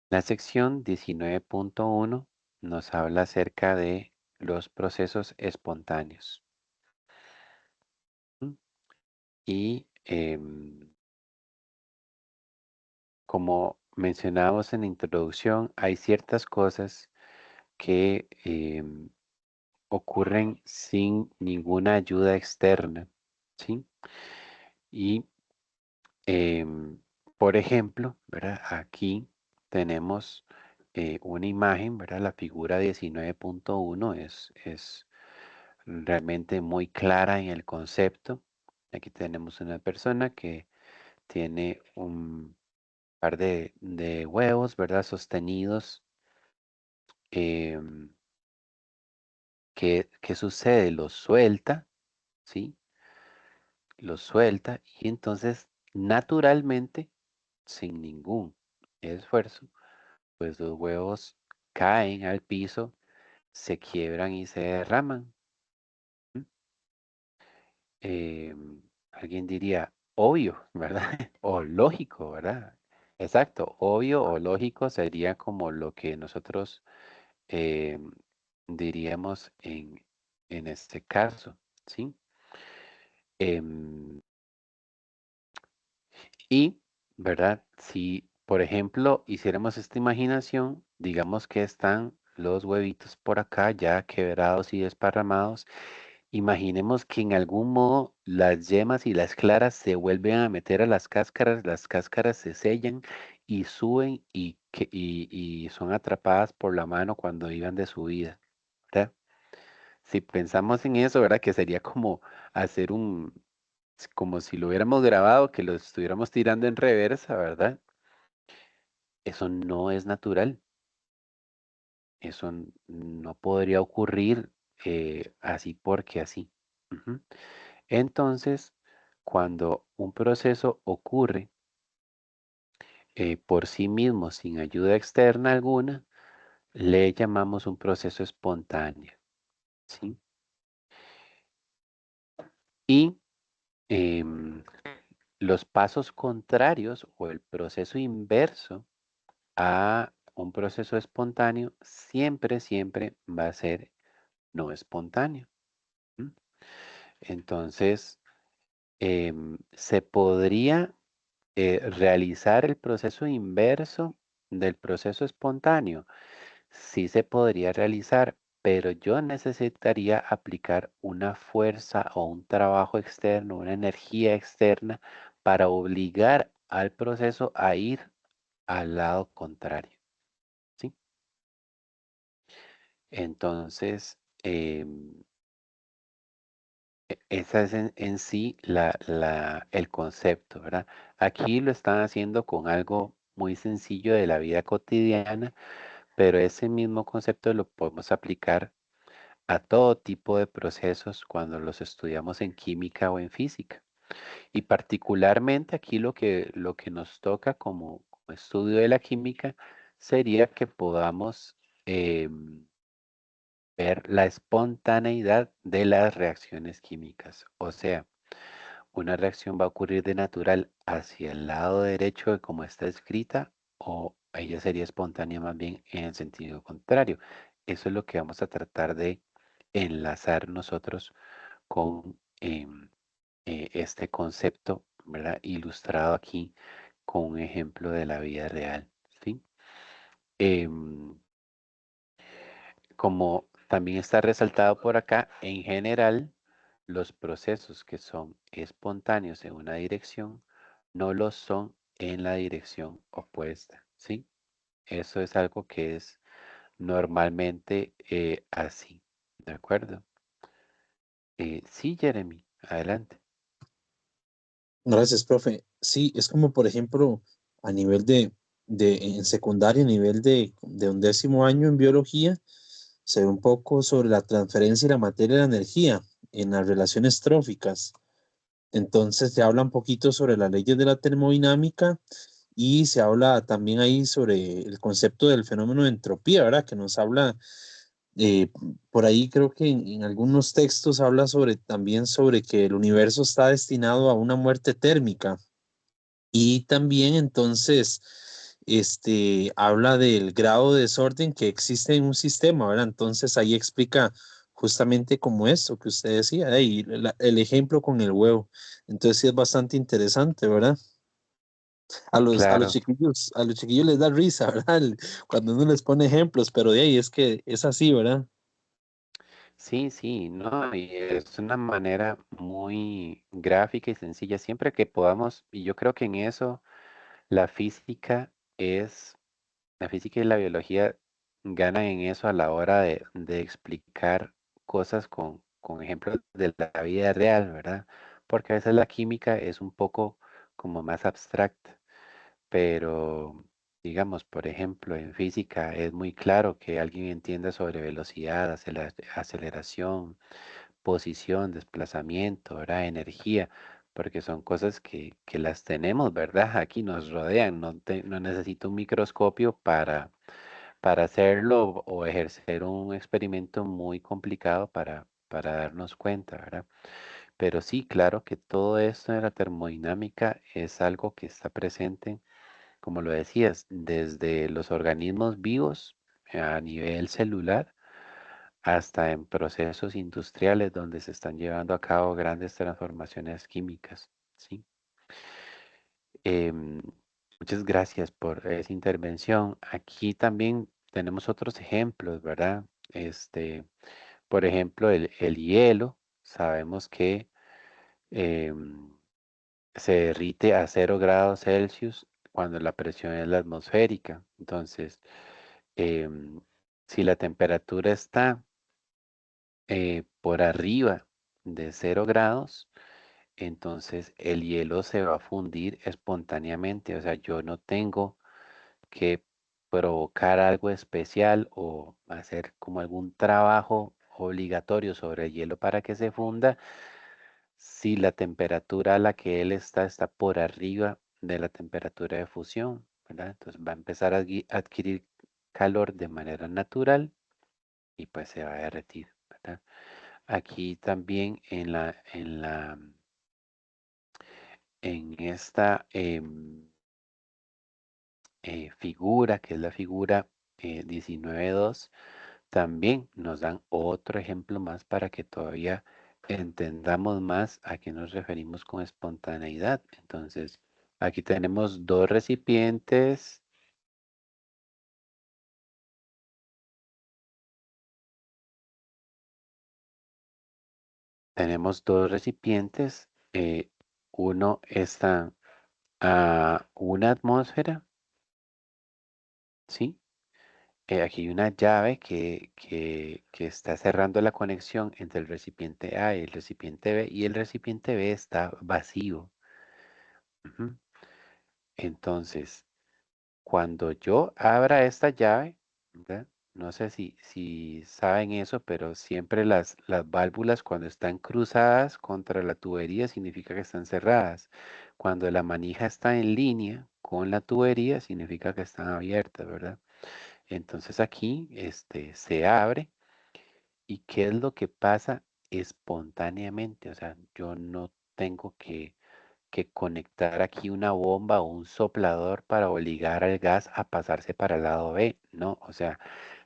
La sección 19.1 nos habla acerca de los procesos espontáneos. ¿Mm? Y como mencionábamos en la introducción, hay ciertas cosas que ocurren sin ninguna ayuda externa, ¿sí? Y, em, por ejemplo, ¿verdad? Aquí tenemos una imagen, ¿verdad? La figura 19.1 es realmente muy clara en el concepto. Aquí tenemos una persona que tiene un par de huevos, ¿verdad? Sostenidos. em, ¿Qué sucede? Los suelta, ¿sí? Los suelta y entonces naturalmente, sin ningún esfuerzo, pues los huevos caen al piso, se quiebran y se derraman. ¿M? Alguien diría, obvio, ¿verdad? O lógico, ¿verdad? Exacto, obvio o lógico sería como lo que nosotros em, diríamos en este caso, ¿sí? Em, y, ¿verdad? Si, por ejemplo, hiciéramos esta imaginación, digamos que están los huevitos por acá ya quebrados y desparramados. Imaginemos que en algún modo las yemas y las claras se vuelven a meter a las cáscaras se sellan y suben y son atrapadas por la mano cuando iban de subida, ¿verdad? Si pensamos en eso, ¿verdad? Que sería como hacer como si lo hubiéramos grabado, que lo estuviéramos tirando en reversa, ¿verdad? Eso no es natural. Eso no podría ocurrir así porque así. Ujú. Entonces, cuando un proceso ocurre por sí mismo, sin ayuda externa alguna, le llamamos un proceso espontáneo, ¿sí? Y em, los pasos contrarios o el proceso inverso a un proceso espontáneo siempre va a ser no espontáneo. ¿M? Entonces, se podría realizar el proceso inverso del proceso espontáneo. Sí se podría realizar, pero yo necesitaría aplicar una fuerza o un trabajo externo, una energía externa para obligar al proceso a ir al lado contrario, ¿sí? Entonces, esa es en sí el concepto, ¿verdad? Aquí lo están haciendo con algo muy sencillo de la vida cotidiana, pero ese mismo concepto lo podemos aplicar a todo tipo de procesos cuando los estudiamos en química o en física. Y particularmente aquí lo que nos toca como estudio de la química sería que podamos ver la espontaneidad de las reacciones químicas. O sea, una reacción va a ocurrir de natural hacia el lado derecho de como está escrita o ella sería espontánea más bien en el sentido contrario. Eso es lo que vamos a tratar de enlazar nosotros con este concepto, ¿verdad? Ilustrado aquí con un ejemplo de la vida real, ¿sí? Em, Como también está resaltado por acá, en general, los procesos que son espontáneos en una dirección no lo son en la dirección opuesta, ¿sí? Eso es algo que es normalmente así, ¿de acuerdo? Sí, Jeremy, adelante. Gracias, profe. Sí, es como, por ejemplo, a nivel en secundaria, a nivel de un 10.º año en biología, se ve un poco sobre la transferencia y la materia de la energía en las relaciones tróficas. Entonces se habla un poquito sobre las leyes de la termodinámica y se habla también ahí sobre el concepto del fenómeno de entropía, ¿verdad? Que nos habla, eh, por ahí creo que en algunos textos habla también sobre que el universo está destinado a una muerte térmica y también entonces habla del grado de desorden que existe en un sistema, ¿verdad? Entonces ahí explica justamente como esto que usted decía, y el ejemplo con el huevo. Entonces sí es bastante interesante, ¿verdad? Claro, A los chiquillos les da risa, ¿verdad? Cuando uno les pone ejemplos, pero de ahí es que es así, ¿verdad? sí, sí, no, y es una manera muy gráfica y sencilla, siempre que podamos, y yo creo que en eso la física es, la física y la biología ganan en eso a la hora de explicar cosas con ejemplos de la vida real, ¿verdad? Porque a veces la química es un poco como más abstracta. Pero, digamos, por ejemplo, en física es muy claro que alguien entienda sobre velocidad, aceleración, posición, desplazamiento, ¿verdad? Energía, porque son cosas que las tenemos, ¿verdad? Aquí nos rodean, no necesito un microscopio para hacerlo o ejercer un experimento muy complicado para darnos cuenta, ¿verdad? Pero sí, claro que todo esto de la termodinámica es algo que está presente, como lo decías, desde los organismos vivos a nivel celular hasta en procesos industriales donde se están llevando a cabo grandes transformaciones químicas. ¿Sí? Em, Muchas gracias por esa intervención. Aquí también tenemos otros ejemplos, ¿verdad? Por ejemplo, el hielo. Sabemos que em, se derrite a 0 grados Celsius cuando la presión es la atmosférica. Entonces, em, si la temperatura está por arriba de 0 grados, entonces el hielo se va a fundir espontáneamente. O sea, yo no tengo que provocar algo especial o hacer como algún trabajo obligatorio sobre el hielo para que se funda si la temperatura a la que él está por arriba de la temperatura de fusión, ¿verdad? Entonces va a empezar a adquirir calor de manera natural y pues se va a derretir, ¿verdad? Aquí también en esta figura, que es la figura 19.2, también nos dan otro ejemplo más para que todavía entendamos más a qué nos referimos con espontaneidad. Entonces, aquí tenemos dos recipientes, uno está a una atmósfera, ¿sí? Aquí hay una llave que está cerrando la conexión entre el recipiente A y el recipiente B, y el recipiente B está vacío. Ujú. Entonces, cuando yo abra esta llave, ¿verdad? No sé si saben eso, pero siempre las válvulas cuando están cruzadas contra la tubería significa que están cerradas. Cuando la manija está en línea con la tubería significa que están abiertas, ¿verdad? Entonces aquí se abre. ¿Y qué es lo que pasa espontáneamente? O sea, yo no tengo que conectar aquí una bomba o un soplador para obligar al gas a pasarse para el lado B. No, o sea,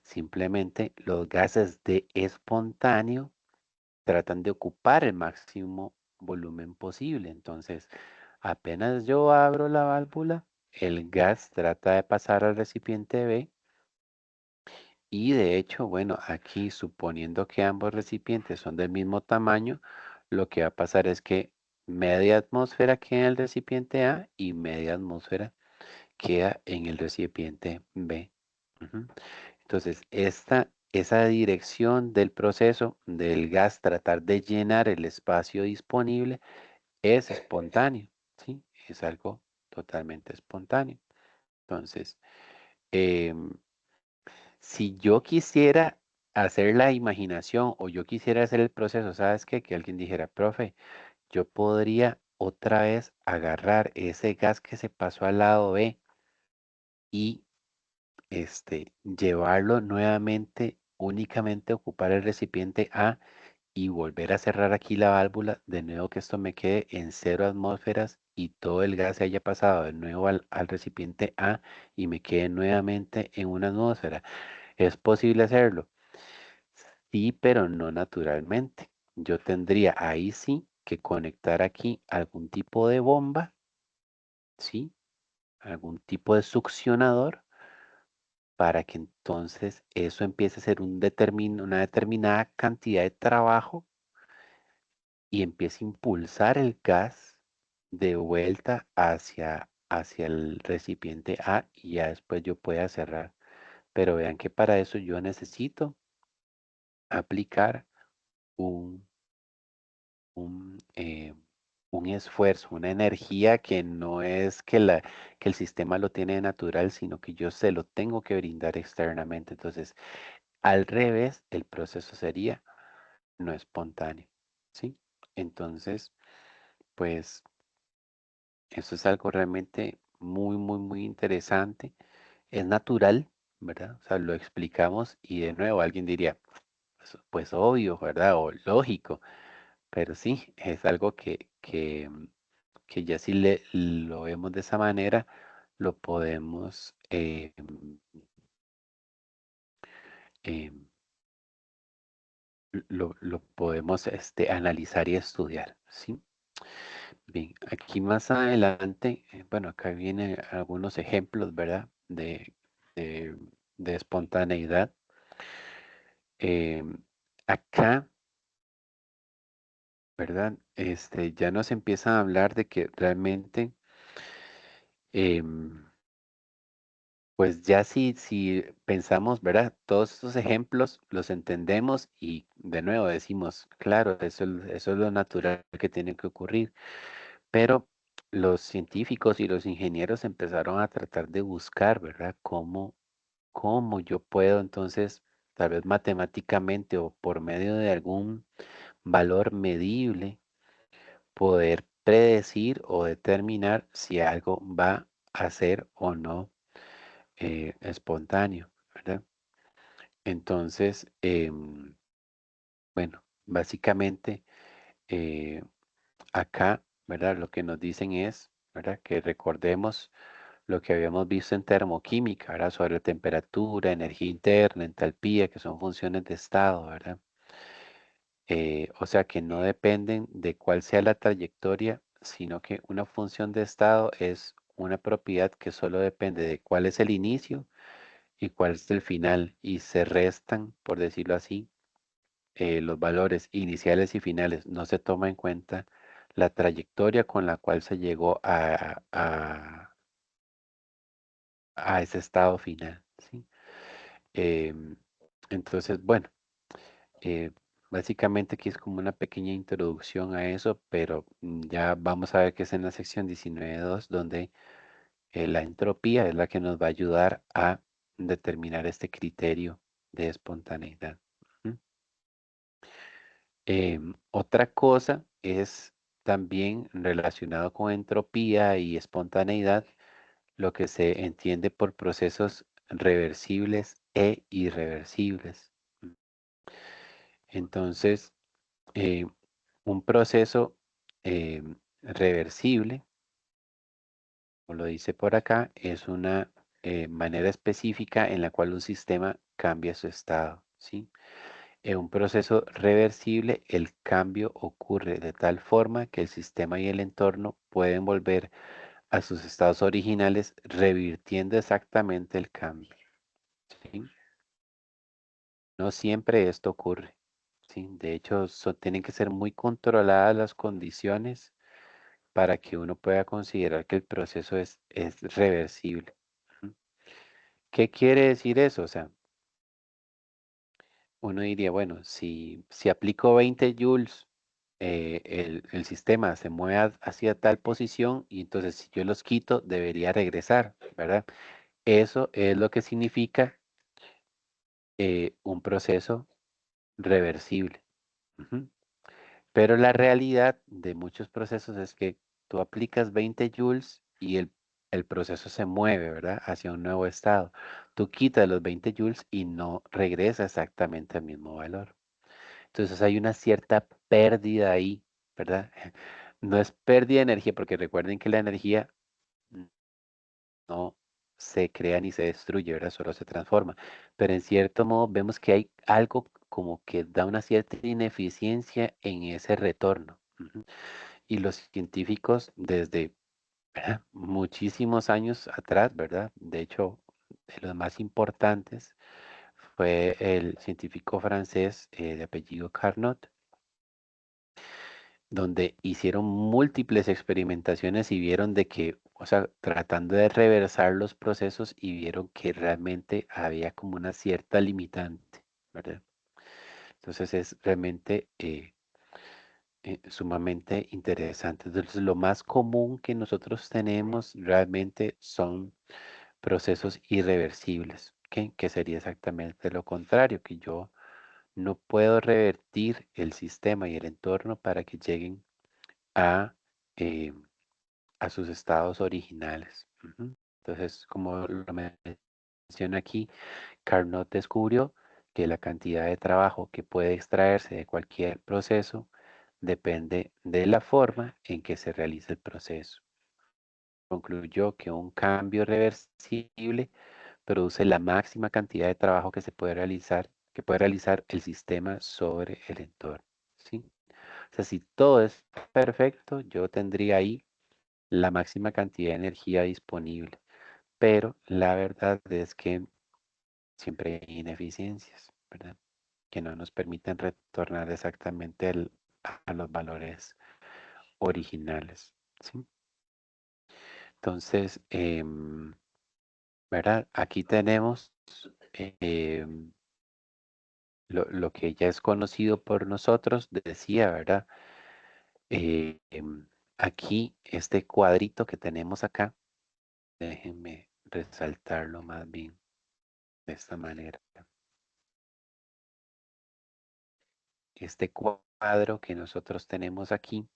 simplemente los gases de espontáneo tratan de ocupar el máximo volumen posible. Entonces, apenas yo abro la válvula, el gas trata de pasar al recipiente B y de hecho, bueno, aquí suponiendo que ambos recipientes son del mismo tamaño, lo que va a pasar es que media atmósfera queda en el recipiente A y media atmósfera queda en el recipiente B. Ujú. Entonces, esa dirección del proceso del gas, tratar de llenar el espacio disponible, es espontáneo, ¿sí? Es algo totalmente espontáneo. Entonces, em, si yo quisiera hacer la imaginación o yo quisiera hacer el proceso, ¿sabes qué? Que alguien dijera, profe, yo podría otra vez agarrar ese gas que se pasó al lado B y llevarlo nuevamente, únicamente ocupar el recipiente A y volver a cerrar aquí la válvula, de nuevo que esto me quede en 0 atmósferas y todo el gas se haya pasado de nuevo al recipiente A y me quede nuevamente en 1 atmósfera. ¿Es posible hacerlo? Sí, pero no naturalmente. Yo tendría ahí sí que conectar aquí algún tipo de bomba, ¿sí? Algún tipo de succionador para que entonces eso empiece a ser una determinada cantidad de trabajo y empiece a impulsar el gas de vuelta hacia el recipiente A y ya después yo pueda cerrar. Pero vean que para eso yo necesito aplicar un, un, eh, un esfuerzo, una energía que no es que el sistema lo tiene de natural, sino que yo se lo tengo que brindar externamente. Entonces, al revés, el proceso sería no espontáneo, ¿sí? Entonces, pues eso es algo realmente muy, muy, muy interesante. Es natural, ¿verdad? O sea, lo explicamos y de nuevo alguien diría, pues obvio, ¿verdad? O lógico, pero sí, es algo que ya si lo vemos de esa manera, lo podemos, eh, lo podemos analizar y estudiar, ¿sí? Bien, aquí más adelante, bueno, acá vienen algunos ejemplos, ¿verdad? De, de espontaneidad. Em, Acá, ¿verdad? Ya nos empiezan a hablar de que realmente, em, pues ya si pensamos, ¿verdad? Todos estos ejemplos los entendemos y de nuevo decimos, claro, eso es lo natural que tiene que ocurrir. Pero los científicos y los ingenieros empezaron a tratar de buscar, ¿verdad? ¿Cómo yo puedo entonces, tal vez matemáticamente o por medio de algún valor medible, poder predecir o determinar si algo va a ser o no espontáneo, ¿verdad? Entonces, bueno, básicamente eh, acá, ¿verdad? Lo que nos dicen es, ¿verdad? Que recordemos lo que habíamos visto en termoquímica, ¿verdad? Sobre temperatura, energía interna, entalpía, que son funciones de estado, ¿verdad? O sea que no dependen de cuál sea la trayectoria, sino que una función de estado es una propiedad que solo depende de cuál es el inicio y cuál es el final, y se restan, por decirlo así, los valores iniciales y finales. No se toma en cuenta la trayectoria con la cual se llegó a ese estado final, ¿sí? Em, entonces, bueno, eh, básicamente aquí es como una pequeña introducción a eso, pero ya vamos a ver que es en la sección 19.2 donde la entropía es la que nos va a ayudar a determinar este criterio de espontaneidad. Ujú. Otra cosa es también relacionado con entropía y espontaneidad, lo que se entiende por procesos reversibles e irreversibles. Entonces, eh, un proceso eh, reversible, como lo dice por acá, es una manera específica en la cual un sistema cambia su estado, ¿sí? En un proceso reversible, el cambio ocurre de tal forma que el sistema y el entorno pueden volver a sus estados originales, revirtiendo exactamente el cambio, ¿sí? No siempre esto ocurre, ¿sí? De hecho, tienen que ser muy controladas las condiciones para que uno pueda considerar que el proceso es reversible. Ujú. ¿Qué quiere decir eso? O sea, uno diría, bueno, si aplico 20 joules, el sistema se mueve hacia tal posición y entonces si yo los quito, debería regresar, ¿verdad? Eso es lo que significa un proceso reversible. Ujú. Pero la realidad de muchos procesos es que tú aplicas 20 joules y el proceso se mueve, ¿verdad? Hacia un nuevo estado. Tú quitas los 20 joules y no regresa exactamente al mismo valor. Entonces hay una cierta pérdida ahí, ¿verdad? No es pérdida de energía, porque recuerden que la energía no se crea ni se destruye, ¿verdad? Solo se transforma. Pero en cierto modo vemos que hay algo como que da una cierta ineficiencia en ese retorno. Ujú. Y los científicos desde muchísimos años atrás, ¿verdad? De hecho, de los más importantes fue el científico francés de apellido Carnot, donde hicieron múltiples experimentaciones y vieron de que, o sea, tratando de reversar los procesos y vieron que realmente había como una cierta limitante, ¿verdad? Entonces es realmente sumamente interesante. Entonces lo más común que nosotros tenemos realmente son procesos irreversibles, ¿ok? Que sería exactamente lo contrario, que yo no puedo revertir el sistema y el entorno para que lleguen a, eh, a sus estados originales. Ujú. Entonces, como lo menciona aquí, Carnot descubrió que la cantidad de trabajo que puede extraerse de cualquier proceso depende de la forma en que se realiza el proceso. Concluyó que un cambio reversible produce la máxima cantidad de trabajo que puede realizar el sistema sobre el entorno, ¿sí? O sea, si todo es perfecto, yo tendría ahí la máxima cantidad de energía disponible, pero la verdad es que siempre hay ineficiencias, ¿verdad? Que no nos permiten retornar exactamente a los valores originales, ¿sí? Entonces, ¿verdad? Aquí tenemos em, lo que ya es conocido por nosotros, decía, ¿verdad? Aquí, este cuadrito que tenemos acá, déjenme resaltarlo más bien de esta manera. Este cuadro que nosotros tenemos aquí,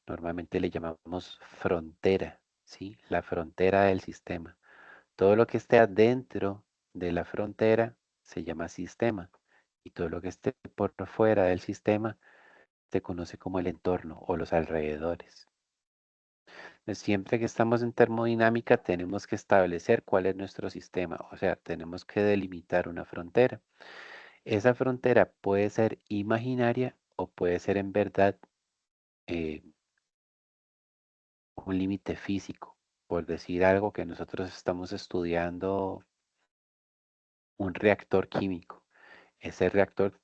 normalmente le llamamos frontera, ¿sí? La frontera del sistema. Todo lo que esté adentro de la frontera se llama sistema y todo lo que esté por fuera del sistema se conoce como el entorno o los alrededores. Siempre que estamos en termodinámica tenemos que establecer cuál es nuestro sistema, o sea, tenemos que delimitar una frontera. Esa frontera puede ser imaginaria o puede ser en verdad eh, un límite físico. Por decir algo que nosotros estamos estudiando un reactor químico. Ese reactor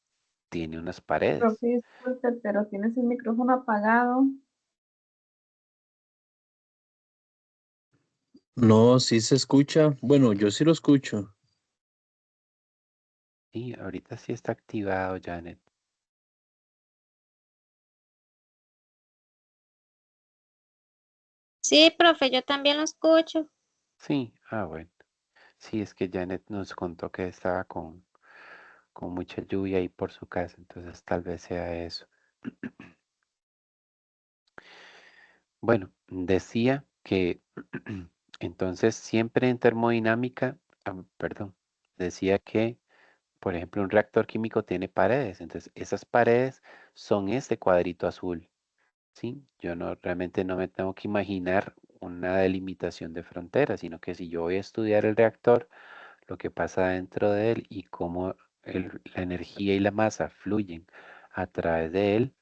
tiene unas paredes. Profe, disculpe, pero tienes el micrófono apagado. No, sí se escucha. Bueno, yo sí lo escucho. Y ahorita sí está activado, Janet. Sí, profe, yo también lo escucho. Sí, bueno. Sí, es que Janet nos contó que estaba con mucha lluvia ahí por su casa, entonces tal vez sea eso. Bueno, decía que entonces siempre en termodinámica, perdón, decía que, por ejemplo, un reactor químico tiene paredes, entonces esas paredes son este cuadrito azul, ¿sí? Yo no realmente no me tengo que imaginar una delimitación de frontera, sino que si yo voy a estudiar el reactor, lo que pasa dentro de él y cómo la energía y la masa fluyen a través de él,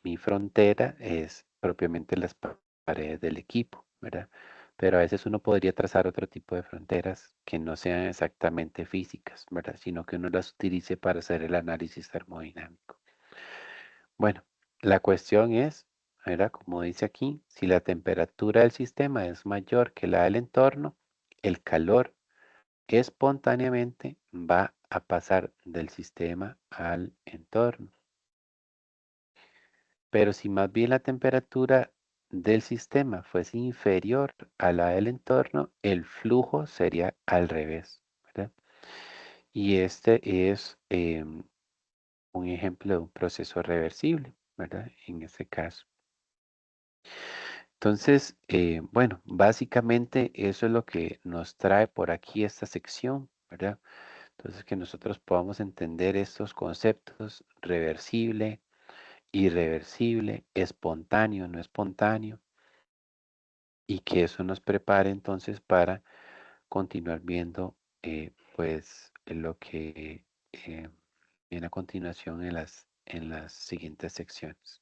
mi frontera es propiamente las paredes del equipo, ¿verdad? Pero a veces uno podría trazar otro tipo de fronteras que no sean exactamente físicas, ¿verdad? Sino que uno las utilice para hacer el análisis termodinámico. Bueno, la cuestión es, ¿verdad? Como dice aquí, si la temperatura del sistema es mayor que la del entorno, el calor espontáneamente va a pasar del sistema al entorno. Pero si más bien la temperatura del sistema fuese inferior a la del entorno, el flujo sería al revés, ¿verdad? Y este es un ejemplo de un proceso reversible, ¿verdad? En este caso. Entonces, bueno, básicamente eso es lo que nos trae por aquí esta sección, ¿verdad? Entonces, que nosotros podamos entender estos conceptos: reversible, irreversible, espontáneo, no espontáneo, y que eso nos prepare entonces para continuar viendo pues lo que viene a continuación en las siguientes secciones.